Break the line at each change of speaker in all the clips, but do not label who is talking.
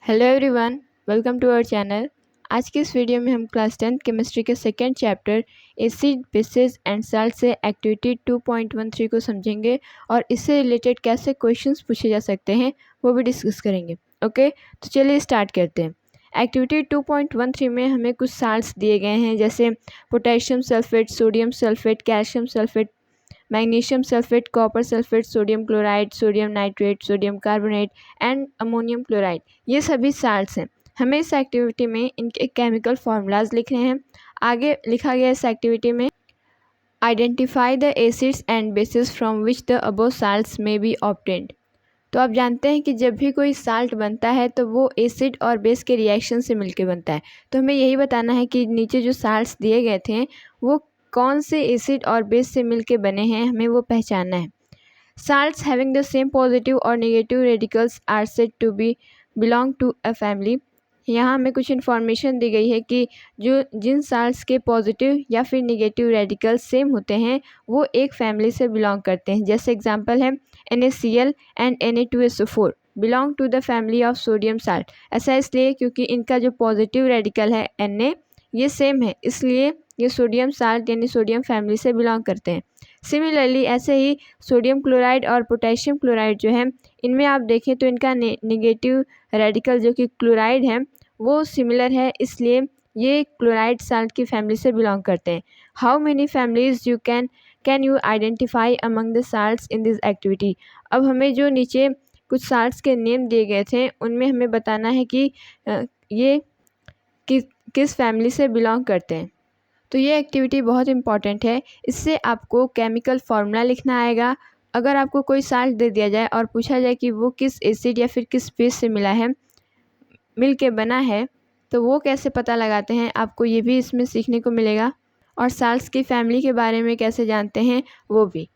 Hello everyone, welcome to our channel. आज की इस वीडियो में हम क्लास 10 केमिस्ट्री के second chapter acid bases and salt से एक्टिविटी 2.13 को समझेंगे और इससे रिलेटेड कैसे क्वेश्चंस पूछे जा सकते हैं वो भी डिस्कस करेंगे। ओके, तो चलिए स्टार्ट करते हैं। एक्टिविटी 2.13 में हमें कुछ साल्ट्स दिए गए हैं, जैसे potassium sulphate, sodium sulphate, calcium sulphate, magnesium sulphate, copper sulphate, sodium chloride, sodium nitrate, sodium carbonate and ammonium chloride. ये सभी साल्ट्स हैं। हमें इस एक्टिविटी में इनके केमिकल फार्मूलाज लिखने हैं। आगे लिखा गया इस एक्टिविटी में identify the acids and bases from which the above salts में बी ऑब्टेन्ड। तो आप जानते हैं कि जब भी कोई साल्ट बनता है तो वो एसिड और बेस के रिएक्शन से मिलकर बनता है। तो हमें यही बताना है कि नीचे जो साल्ट्स दिए गए थे वो कौन से एसिड और बेस से मिलके बने हैं, हमें वो पहचानना है। Salts having the same positive और negative radicals are said to be belong to a family. यहाँ हमें कुछ इन्फॉर्मेशन दी गई है कि जो जिन साल्ट्स के पॉजिटिव या फिर नेगेटिव रेडिकल्स सेम होते हैं वो एक फैमिली से बिलोंग करते हैं। जैसे एग्जांपल है NaCl and Na2SO4 belong to the family of sodium salt. ऐसा इसलिए क्योंकि इनका जो पॉजिटिव रेडिकल है Na ये सेम है, इसलिए ये सोडियम साल्ट यानी सोडियम फैमिली से बिलोंग करते हैं। सिमिलरली ऐसे ही सोडियम क्लोराइड और पोटेशियम क्लोराइड जो है, इनमें आप देखें तो इनका नेगेटिव रेडिकल जो कि क्लोराइड है वो सिमिलर है, इसलिए ये क्लोराइड साल्ट की फैमिली से बिलोंग करते हैं। How many families you can you identify among the salts in this activity. अब हमें जो नीचे कुछ साल्ट्स के नेम दिए गए थे उनमें हमें बताना है कि ये किस फैमिली से बिलोंग करते हैं। तो ये एक्टिविटी बहुत इंपॉर्टेंट है। इससे आपको केमिकल फार्मूला लिखना आएगा। अगर आपको कोई साल्ट दे दिया जाए और पूछा जाए कि वो किस एसिड या फिर किस बेस से मिल के बना है, तो वो कैसे पता लगाते हैं, आपको ये भी इसमें सीखने को मिलेगा। और साल्ट्स की फैमिली के बारे में कैसे जानते हैं वो भी।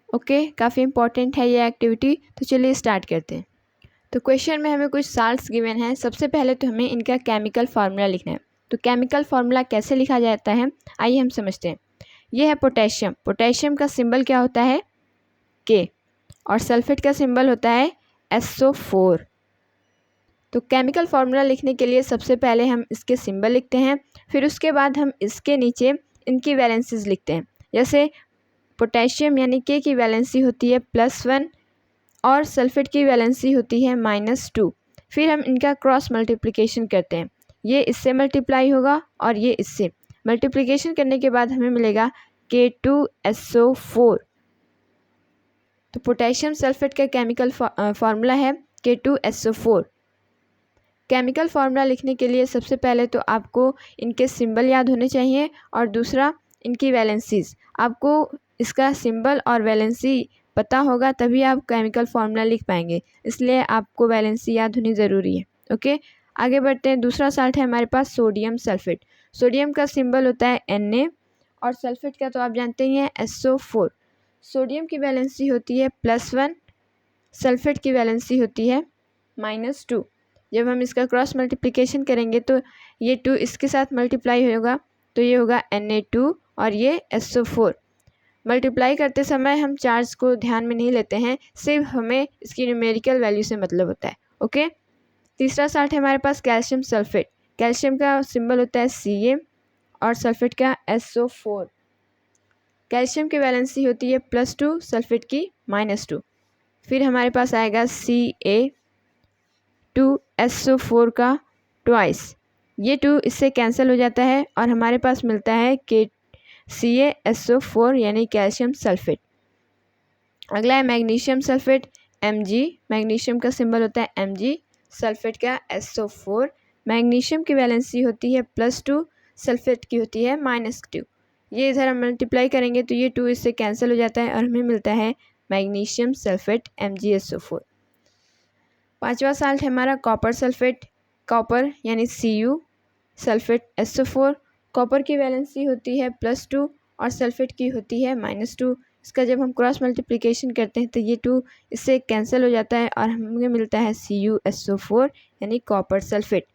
ओके, काफ़ी इंपॉर्टेंट है ये एक्टिविटी। तो चलिए स्टार्ट करते हैं। तो क्वेश्चन में हमें कुछ साल्ट्स गिवन हैं। सबसे पहले तो हमें इनका केमिकल फार्मूला लिखना है। तो केमिकल फार्मूला कैसे लिखा जाता है आइए हम समझते हैं। ये है पोटेशियम। पोटेशियम का सिंबल क्या होता है K, और सल्फेट का सिंबल होता है SO4। तो केमिकल फार्मूला लिखने के लिए सबसे पहले हम इसके सिंबल लिखते हैं, फिर उसके बाद हम इसके नीचे इनकी वैलेंसीज लिखते हैं। जैसे पोटेशियम यानी K की वैलेंसी होती है +1 और सल्फेट की वैलेंसी होती है -2। फिर हम इनका क्रॉस मल्टीप्लिकेशन करते हैं। ये इससे मल्टीप्लाई होगा और ये इससे मल्टीप्लिकेशन करने के बाद हमें मिलेगा K2SO4। तो पोटेशियम सल्फेट का केमिकल फार्मूला है K2SO4। केमिकल फार्मूला लिखने के लिए सबसे पहले तो आपको इनके सिंबल याद होने चाहिए और दूसरा इनकी वैलेंसीज। आपको इसका सिंबल और वैलेंसी पता होगा तभी आप केमिकल फार्मूला लिख पाएंगे, इसलिए आपको वैलेंसी याद होनी ज़रूरी है। ओके, आगे बढ़ते हैं। दूसरा साल्ट है हमारे पास सोडियम सल्फेट। सोडियम का सिंबल होता है Na और सल्फेट का तो आप जानते ही हैं SO4। सोडियम की वैलेंसी होती है +1, सल्फेट की वैलेंसी होती है -2। जब हम इसका क्रॉस मल्टीप्लिकेशन करेंगे तो ये 2 इसके साथ मल्टीप्लाई होगा तो ये होगा Na2 और ये SO4। मल्टीप्लाई करते समय हम चार्ज को ध्यान में नहीं लेते हैं, सिर्फ हमें इसकी न्यूमेरिकल वैल्यू से मतलब होता है। ओके, तीसरा साल्ट है हमारे पास कैल्शियम सल्फेट। कैल्शियम का सिंबल होता है Ca और सल्फेट का SO4। कैल्शियम की वैलेंसी होती है +2, सल्फेट की -2। फिर हमारे पास आएगा Ca2SO4 का ट्वाइस। ये 2 इससे कैंसिल हो जाता है और हमारे पास मिलता है CaSO4 यानी कैल्शियम सल्फेट। अगला है मैग्नीशियम सल्फेट Mg। मैग्नीशियम का सिंबल होता है Mg, सल्फेट का SO4। मैग्नीशियम की वैलेंसी होती है +2, सल्फेट की होती है -2। ये इधर हम मल्टीप्लाई करेंगे तो ये 2 इससे कैंसिल हो जाता है और हमें मिलता है मैग्नीशियम सल्फेट MgSO4। पांचवा साल्ट है हमारा कॉपर सल्फेट। कॉपर यानी Cu, सल्फेट SO4। कॉपर की वैलेंसी होती है +2 और सल्फेट की होती है -2। इसका जब हम क्रॉस मल्टीप्लिकेशन करते हैं तो ये 2 इससे कैंसिल हो जाता है और हमें मिलता है CuSO4 यानी copper sulphate.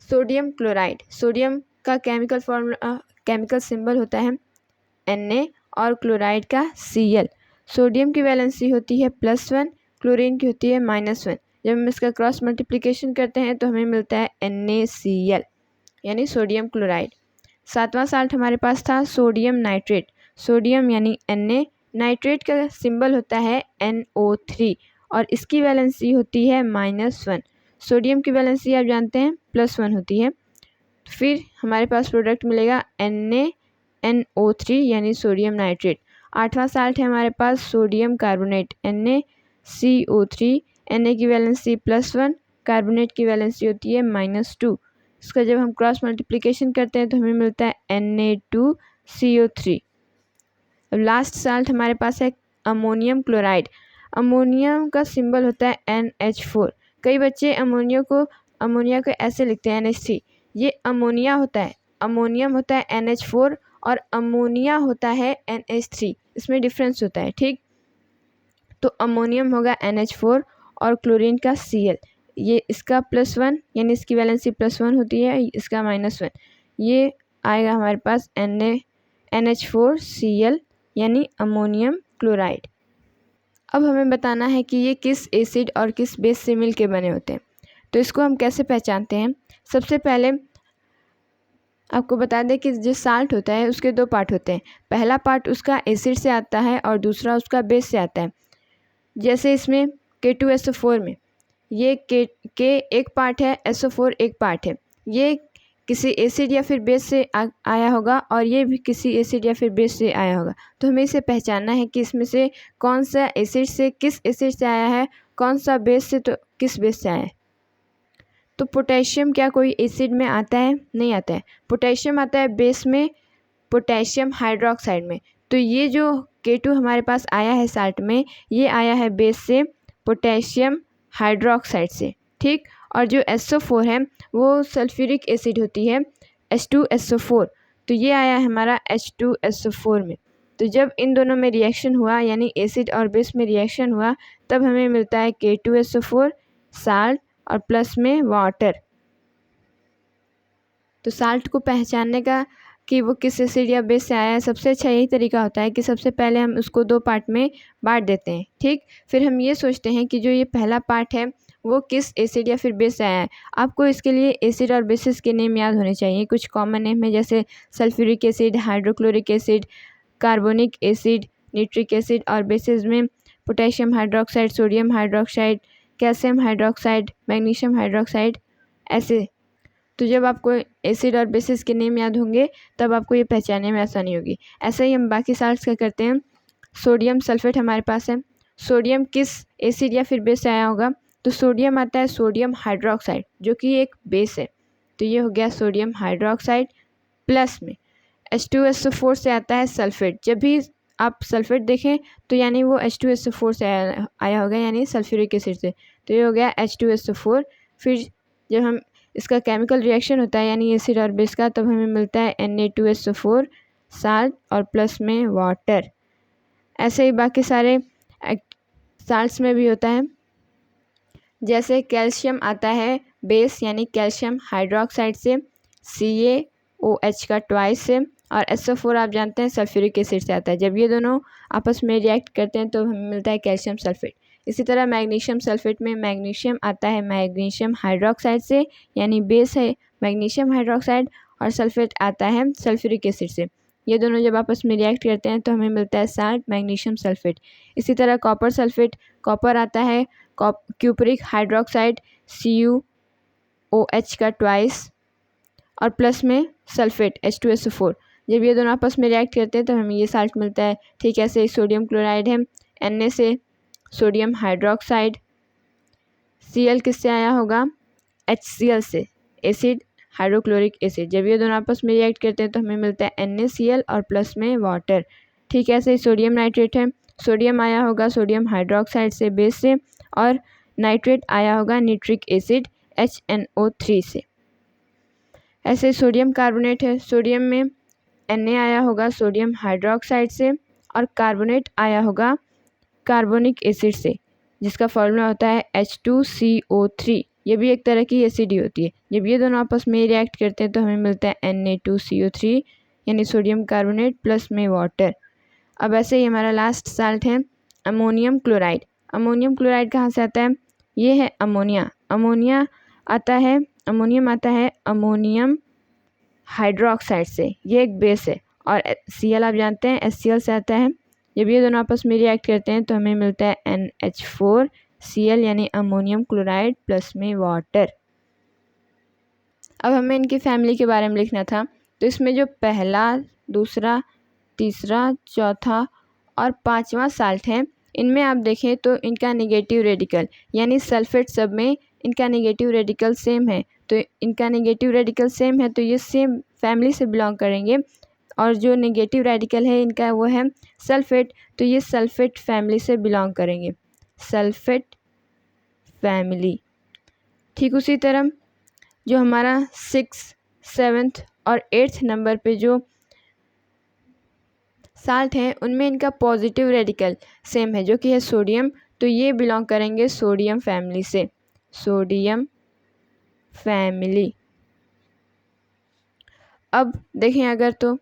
Sodium chloride. Sodium का केमिकल सिंबल होता है Na और क्लोराइड का Cl। सोडियम की वैलेंसी होती है +1, क्लोरीन की होती है -1। जब हम इसका क्रॉस मल्टीप्लिकेशन करते हैं तो हमें मिलता है NaCl यानी सोडियम क्लोराइड। 7वां साल्ट हमारे पास था सोडियम नाइट्रेट। सोडियम यानी Na, नाइट्रेट का सिंबल होता है NO3 और इसकी वैलेंसी होती है -1। सोडियम की वैलेंसी आप जानते हैं +1 होती है। फिर हमारे पास प्रोडक्ट मिलेगा NaNO3 यानी सोडियम नाइट्रेट। 8वां साल्ट है हमारे पास सोडियम कार्बोनेट NaCO3। Na की वैलेंसी +1, कार्बोनेट की वैलेंसी होती है -2। इसका जब हम क्रॉस मल्टीप्लिकेशन करते हैं तो हमें मिलता है Na2CO3। अब लास्ट साल्ट हमारे पास है अमोनियम क्लोराइड। अमोनियम का सिंबल होता है NH4। कई बच्चे अमोनिया को ऐसे लिखते हैं NH3। ये अमोनिया होता है, अमोनियम होता है NH4 और अमोनिया होता है NH3, इसमें डिफरेंस होता है। ठीक, तो अमोनियम होगा NH4 और क्लोरीन का Cl, ये इसका +1 यानी इसकी वैलेंसी +1 होती है, इसका -1, ये आएगा हमारे पास NH4Cl यानी अमोनियम क्लोराइड। अब हमें बताना है कि ये किस एसिड और किस बेस से मिल के बने होते हैं। तो इसको हम कैसे पहचानते हैं? सबसे पहले आपको बता दें कि जो साल्ट होता है उसके 2 पार्ट होते हैं। पहला पार्ट उसका एसिड से आता है और दूसरा उसका बेस से आता है। जैसे इसमें K2SO4 में ये K एक पार्ट है, SO4 एक पार्ट है। ये किसी एसिड या फिर बेस से आया होगा और ये भी किसी एसिड या फिर बेस से आया होगा। तो हमें इसे पहचानना है कि इसमें से कौन सा एसिड से किस एसिड से आया है, कौन सा बेस से तो किस बेस से आया है। तो पोटेशियम क्या कोई एसिड में आता है? नहीं आता है। पोटेशियम आता है बेस में, पोटेशियम हाइड्रोक्साइड में। तो ये जो K2 हमारे पास आया है साल्ट में, ये आया है बेस से, पोटेशियम हाइड्रोक्साइड से। ठीक, और जो SO4 है वो सल्फ्यूरिक एसिड होती है H2SO4, तो ये आया है हमारा H2SO4 में। तो जब इन दोनों में रिएक्शन हुआ यानी एसिड और बेस में रिएक्शन हुआ तब हमें मिलता है K2SO4 साल्ट और प्लस में वाटर। तो साल्ट को पहचानने का कि वो किस एसिड या बेस से आया है, सबसे अच्छा यही तरीका होता है कि सबसे पहले हम उसको 2 पार्ट में बांट देते हैं। ठीक, फिर हम ये सोचते हैं कि जो ये पहला पार्ट है वो किस एसिड या फिर बेस से आया है। आपको इसके लिए एसिड और बेसिस के नेम याद होने चाहिए। कुछ कॉमन नेम है जैसे sulphuric acid, hydrochloric acid, carbonic acid, nitric acid, और बेसिस में potassium hydroxide, sodium hydroxide, calcium hydroxide, magnesium hydroxide, ऐसे। तो जब आपको एसिड और बेसिस के नेम याद होंगे तब आपको ये पहचानने में आसानी होगी। ऐसे ही हम बाकी साल्ट्स का करते हैं। सोडियम सल्फेट हमारे पास है। सोडियम किस एसिड या फिर बेस से आया होगा? तो सोडियम आता है सोडियम हाइड्रोक्साइड जो कि एक बेस है, तो ये हो गया सोडियम हाइड्रोक्साइड। प्लस में H2SO4 से आता है सल्फेट। जब भी आप सल्फेट देखें तो यानी वो H2SO4 से आया होगा यानी सल्फ्यूरिक एसिड से, तो ये हो गया H2SO4। फिर जब हम इसका केमिकल रिएक्शन होता है यानी एसिड और बेस का, तब हमें मिलता है Na2SO4 साल्ट और प्लस में वाटर। ऐसे ही बाकी सारे साल्ट्स में भी होता है। जैसे कैल्शियम आता है बेस यानी कैल्शियम हाइड्रोक्साइड से, CaOH का ट्वाइस से, और SO4 आप जानते हैं सल्फ्यूरिक एसिड से आता है। जब ये दोनों आपस में रिएक्ट करते हैं तो हमें मिलता है कैल्शियम सल्फेट। इसी तरह मैग्नीशियम सल्फेट में मैग्नीशियम आता है मैग्नीशियम हाइड्रोक्साइड से यानी बेस है मैग्नीशियम हाइड्रोक्साइड, और सल्फेट आता है सल्फ्यूरिक एसिड से। ये दोनों जब आपस में रिएक्ट करते हैं तो हमें मिलता है साल्ट मैग्नीशियम सल्फेट। इसी तरह कॉपर सल्फेट, कॉपर आता है क्यूपरिक हाइड्रोक्साइड CuOH का ट्वाइस और प्लस में सल्फेट H2SO4। जब ये दोनों आपस में रिएक्ट करते हैं तो हमें ये साल्ट मिलता है। ठीक, ऐसे ही सोडियम क्लोराइड है, Na से सोडियम हाइड्रोक्साइड, Cl किससे आया होगा? HCl से, एसिड हाइड्रोक्लोरिक एसिड। जब ये दोनों आपस में रिएक्ट करते हैं तो हमें मिलता है NaCl और प्लस में वाटर। ठीक है, ऐसे ही सोडियम नाइट्रेट है। सोडियम आया होगा सोडियम हाइड्रोक्साइड से बेस से, और नाइट्रेट आया होगा निट्रिक एसिड HNO3 से। ऐसे सोडियम कार्बोनेट है। सोडियम में Na आया होगा सोडियम हाइड्रोक्साइड से और कार्बोनेट आया होगा कार्बोनिक एसिड से, जिसका फॉर्मूला होता है H2CO3। ये भी एक तरह की एसिड ही होती है। जब ये दोनों आपस में रिएक्ट करते हैं तो हमें मिलता है Na2CO3 यानी सोडियम कार्बोनेट प्लस में वाटर। अब ऐसे ही हमारा लास्ट साल्ट है अमोनियम क्लोराइड। अमोनियम क्लोराइड कहाँ से आता है? ये है अमोनिया। अमोनियम आता है अमोनियम हाइड्रोक्साइड से, ये एक बेस है। और Cl आप जानते हैं HCl से आता है। जब ये दोनों आपस में रिएक्ट करते हैं तो हमें मिलता है NH4Cl यानी अमोनियम क्लोराइड प्लस में वाटर। अब हमें इनकी फैमिली के बारे में लिखना था, तो इसमें जो पहला, दूसरा, तीसरा, चौथा और पांचवा साल्ट है, इनमें आप देखें तो इनका नेगेटिव रेडिकल यानी सल्फेट सब में इनका नेगेटिव रेडिकल सेम है। तो इनका नेगेटिव रेडिकल सेम है तो ये सेम फैमिली से बिलोंग करेंगे। और जो नेगेटिव रेडिकल है इनका वो है सल्फेट, तो ये सल्फेट फैमिली से बिलोंग करेंगे, सल्फेट फैमिली। ठीक उसी तरह जो हमारा 6, 7 और 8 नंबर पे जो साल्ट हैं उनमें इनका पॉजिटिव रेडिकल सेम है जो कि है सोडियम, तो ये बिलोंग करेंगे सोडियम फैमिली से, सोडियम फैमिली। अब देखें अगर तो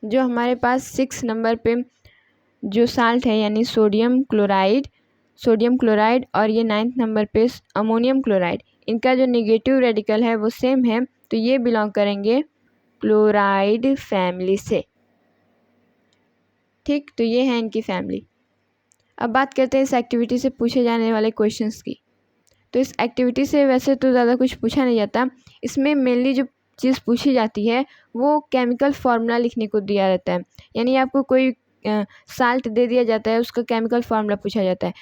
जो हमारे पास 6 नंबर पे जो साल्ट है यानी सोडियम क्लोराइड और ये 9th नंबर पे अमोनियम क्लोराइड, इनका जो नेगेटिव रेडिकल है वो सेम है, तो ये बिलोंग करेंगे क्लोराइड फैमिली से। ठीक, तो ये है इनकी फैमिली। अब बात करते हैं इस एक्टिविटी से पूछे जाने वाले क्वेश्चंस की। तो इस एक्टिविटी से वैसे तो ज़्यादा कुछ पूछा नहीं जाता, इसमें मेनली जो चीज़ पूछी जाती है वो केमिकल फार्मूला लिखने को दिया रहता है। यानी आपको कोई साल्ट दे दिया जाता है, उसका केमिकल फार्मूला पूछा जाता है,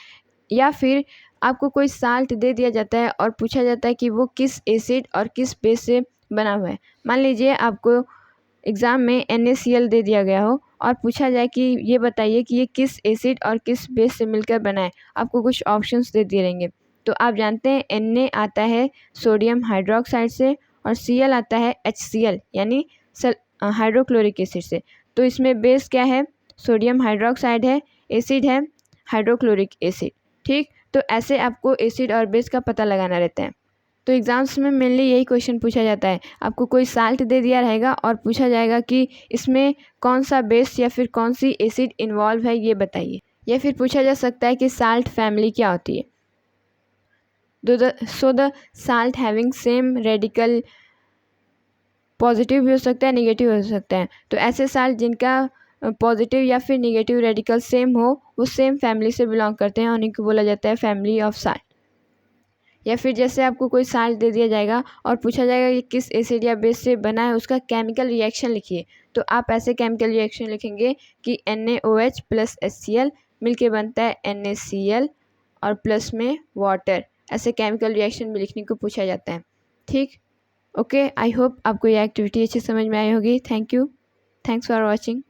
या फिर आपको कोई साल्ट दे दिया जाता है और पूछा जाता है कि वो किस एसिड और किस बेस से बना हुआ है। मान लीजिए आपको एग्ज़ाम में NaCl दे दिया गया हो और पूछा जाए कि ये बताइए कि ये किस एसिड और किस बेस से मिलकर बना है, आपको कुछ ऑप्शंस दे दिए रहेंगे। तो आप जानते हैं Na आता है सोडियम हाइड्रोक्साइड से और Cl आता है HCl यानी हाइड्रोक्लोरिक एसिड से। तो इसमें बेस क्या है, सोडियम हाइड्रोक्साइड है, एसिड है हाइड्रोक्लोरिक एसिड। ठीक, तो ऐसे आपको एसिड और बेस का पता लगाना रहता है। तो एग्ज़ाम्स में मेनली यही क्वेश्चन पूछा जाता है, आपको कोई साल्ट दे दिया रहेगा और पूछा जाएगा कि इसमें कौन सा बेस या फिर कौन सी एसिड इन्वॉल्व है ये बताइए। या फिर पूछा जा सकता है कि साल्ट फैमिली क्या होती है। So the salt having same radical, positive भी हो सकता है नेगेटिव हो सकता है, तो ऐसे साल्ट जिनका पॉजिटिव या फिर नेगेटिव रेडिकल सेम हो वो सेम फैमिली से बिलोंग करते हैं और उन्हीं को बोला जाता है फैमिली ऑफ साल्ट। या फिर जैसे आपको कोई साल्ट दे दिया जाएगा और पूछा जाएगा कि किस एसिड या बेस से बना है, उसका केमिकल रिएक्शन लिखिए, तो आप ऐसे केमिकल रिएक्शन लिखेंगे कि NaOH प्लस HCl मिलके बनता है NaCl और प्लस में वाटर। ऐसे केमिकल रिएक्शन भी लिखने को पूछा जाता है। ठीक, ओके, आई होप आपको ये एक्टिविटी अच्छी समझ में आई होगी। Thank you, thanks for watching.